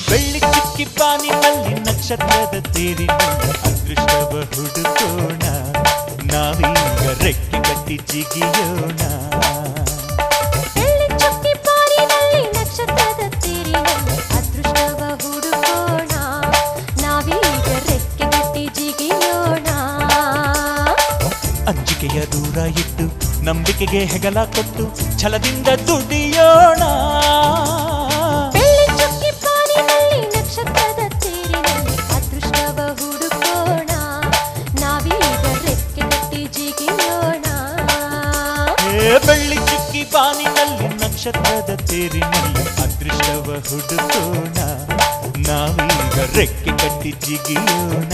ಬೆಳ್ಳಿ ಚುಕ್ಕಿ ಬಾನಿನಲ್ಲಿ ನಕ್ಷತ್ರದ ತೇರಿನಲ್ಲಿ ಅದೃಷ್ಟವ ಹುಡುಕೋಣ ನಾವೀಗ ರೆಕ್ಕೆ ಕಟ್ಟಿ ಜಿಗಿಯೋಣ ಬೆಳ್ಳಿ ಚುಕ್ಕಿ ಬಾನಿನಲ್ಲಿ ನಕ್ಷತ್ರದ ತೇರಿನಲ್ಲಿ ಅದೃಷ್ಟವ ಹುಡುಕೋಣ ನಾವೀಗ ರೆಕ್ಕೆ ಕಟ್ಟಿ ಜಿಗಿಯೋಣ ಅಂಜಿಕೆಯ ದೂರ ಇಟ್ಟು ನಂಬಿಕೆಗೆ ಹೆಗಲ ಕೊಟ್ಟು ಛಲದಿಂದ ದುಡಿಯೋಣ ಬೆಳ್ಳಿ ಚುಕ್ಕಿ ಬಾನಿನಲ್ಲಿ ನಕ್ಷತ್ರದ ತೇರಿನಲ್ಲಿ ಅದೃಷ್ಟವ ಹುಡುಕೋಣ ನಾವೀಗ ರೆಕ್ಕೆ ಕಟ್ಟಿ ಜಿಗಿಯೋಣ ಬೆಳ್ಳಿ ಚುಕ್ಕಿ ಬಾನಿನಲ್ಲಿ ನಕ್ಷತ್ರದ ತೇರಿನಲ್ಲಿ ಅದೃಷ್ಟವ ಹುಡುಕೋಣ ನಾವೀಗ ರೆಕ್ಕೆ ಕಟ್ಟಿ ಜಿಗಿಯೋಣ